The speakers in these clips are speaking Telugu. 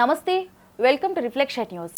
నమస్తే, వెల్కమ్ టు రిఫ్లెక్షన్ న్యూస్.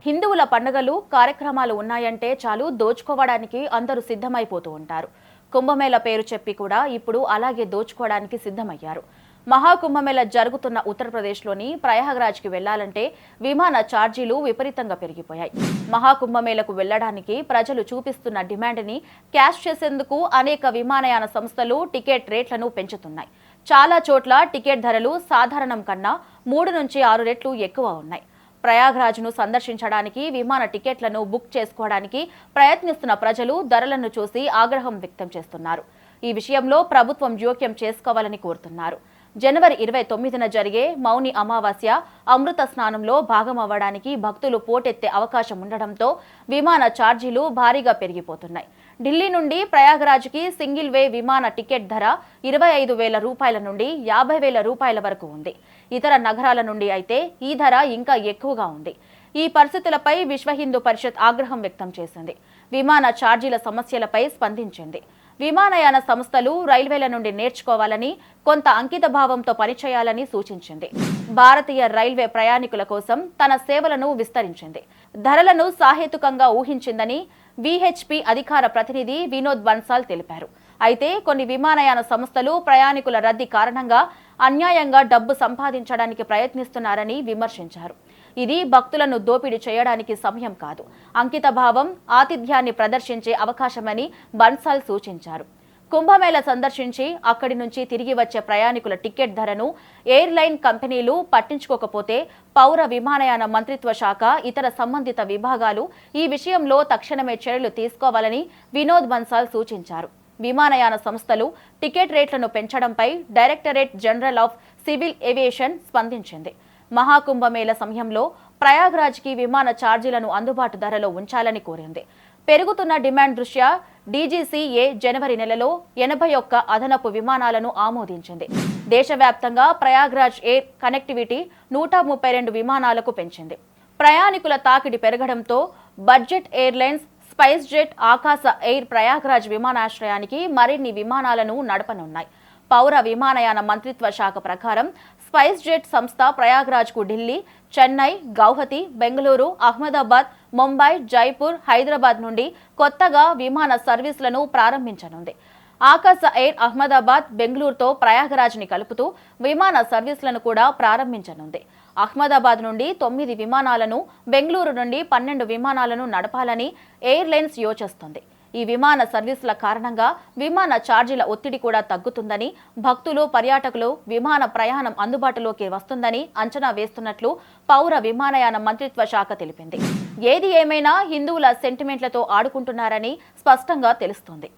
హిందువుల పండుగలు కార్యక్రమాలు ఉన్నాయంటే చాలు దోచుకోవడానికి అందరూ సిద్ధమైపోతూ ఉంటారు. కుంభమేళ పేరు చెప్పి కూడా ఇప్పుడు అలాగే దోచుకోవడానికి సిద్ధమయ్యారు. మహాకుంభమేళ జరుగుతున్న ఉత్తరప్రదేశ్లోని ప్రయాగ్రాజ్కి వెళ్లాలంటే విమాన ఛార్జీలు విపరీతంగా పెరిగిపోయాయి. మహాకుంభమేళకు వెళ్లడానికి ప్రజలు చూపిస్తున్న డిమాండ్ని క్యాష్ చేసేందుకు అనేక విమానయాన సంస్థలు టికెట్ రేట్లను పెంచుతున్నాయి. చాలా చోట్ల టికెట్ ధరలు సాధారణం కన్నా 3 నుంచి 6 రెట్లు ఎక్కువ ఉన్నాయి. ప్రయాగ్రాజ్ను సందర్శించడానికి విమాన టికెట్లను బుక్ చేసుకోవడానికి ప్రయత్నిస్తున్న ప్రజలు ధరలను చూసి ఆగ్రహం వ్యక్తం చేస్తున్నారు. ఈ విషయంలో ప్రభుత్వం జోక్యం చేసుకోవాలని కోరుతున్నారు. జనవరి 29న జరిగే మౌని అమావాస్య అమృత స్నానంలో భాగమవ్వడానికి భక్తులు పోటెత్తే అవకాశం ఉండడంతో విమాన ఛార్జీలు భారీగా పెరిగిపోతున్నాయి. ఢిల్లీ నుండి ప్రయాగ్రాజ్కి సింగిల్ వే విమాన టికెట్ ధర 25,000 రూపాయల నుండి 50,000 రూపాయల వరకు ఉంది. ఇతర నగరాల నుండి అయితే ఈ ధర ఇంకా ఎక్కువగా ఉంది. ఈ పరిస్థితులపై విశ్వ హిందూ పరిషత్ ఆగ్రహం వ్యక్తం చేసింది. విమాన ఛార్జీల సమస్యలపై స్పందించింది. విమానయాన సంస్థలు రైల్వేల నుండి నేర్చుకోవాలని, కొంత అంకిత భావంతో పనిచేయాలని సూచించింది. భారతీయ రైల్వే ప్రయాణికుల కోసం తన సేవలను విస్తరించింది. ధరలను సాహేతుకంగా ఊహించిందని విహెచ్పి అధికార ప్రతినిధి వినోద్ బన్సాల్ తెలిపారు. అయితే కొన్ని విమానయాన సంస్థలు ప్రయాణికుల రద్దీ కారణంగా అన్యాయంగా డబ్బు సంపాదించడానికి ప్రయత్నిస్తున్నారని విమర్శించారు. ఇది భక్తులను దోపిడీ చేయడానికి సమయం కాదు, అంకిత భావం, ఆతిథ్యాన్ని ప్రదర్శించే అవకాశమని బన్సాల్ సూచించారు. కుంభమేళ సందర్శించి అక్కడి నుంచి తిరిగి వచ్చే ప్రయాణికుల టికెట్ ధరను ఎయిర్లైన్ కంపెనీలు పట్టించుకోకపోతే పౌర విమానయాన మంత్రిత్వ శాఖ, ఇతర సంబంధిత విభాగాలు ఈ విషయంలో తక్షణమే చర్యలు తీసుకోవాలని వినోద్ బన్సాల్ సూచించారు. విమానయాన సంస్థలు టికెట్ రేట్లను పెంచడంపై directorate general of civil aviation స్పందించింది. మహాకుంభమేళ సమయంలో ప్రయాగ్రాజ్కి విమాన ఛార్జీలను అందుబాటు ధరలో ఉంచాలని కోరింది. పెరుగుతున్న డిమాండ్ దృష్ట్యా డీజీసీఏ జనవరి నెలలో 81 అదనపు విమానాలను ఆమోదించింది. దేశవ్యాప్తంగా ప్రయాగ్రాజ్ ఎయిర్ కనెక్టివిటీ 132 విమానాలకు పెంచింది. ప్రయాణికుల తాకిడి పెరగడంతో బడ్జెట్ ఎయిర్లైన్స్ స్పైస్ జెట్, ఆకాశ ఎయిర్ ప్రయాగ్రాజ్ విమానాశ్రయానికి మరిన్ని విమానాలను నడపనున్నాయి. పౌర విమానయాన మంత్రిత్వ శాఖ ప్రకారం స్పైస్ జెట్ సంస్థ ప్రయాగ్రాజ్కు ఢిల్లీ, చెన్నై, గౌహతి, బెంగళూరు, అహ్మదాబాద్, ముంబై, జైపూర్, హైదరాబాద్ నుండి కొత్తగా విమాన సర్వీసులను ప్రారంభించనుంది. ఆకాశ ఎయిర్ అహ్మదాబాద్, బెంగళూరుతో ప్రయాగ్రాజ్ని కలుపుతూ విమాన సర్వీసులను కూడా ప్రారంభించనుంది. అహ్మదాబాద్ నుండి 9 విమానాలను, బెంగళూరు నుండి 12 విమానాలను నడపాలని ఎయిర్లైన్స్ యోచిస్తుంది. ఈ విమాన సర్వీసుల కారణంగా విమాన ఛార్జీల ఒత్తిడి కూడా తగ్గుతుందని, భక్తులు, పర్యాటకులు విమాన ప్రయాణం అందుబాటులోకి వస్తుందని అంచనా వేస్తున్నట్లు పౌర విమానయాన మంత్రిత్వ శాఖ తెలిపింది. ఏది ఏమైనా హిందువుల సెంటిమెంట్లతో ఆడుకుంటున్నారని స్పష్టంగా తెలుస్తోంది.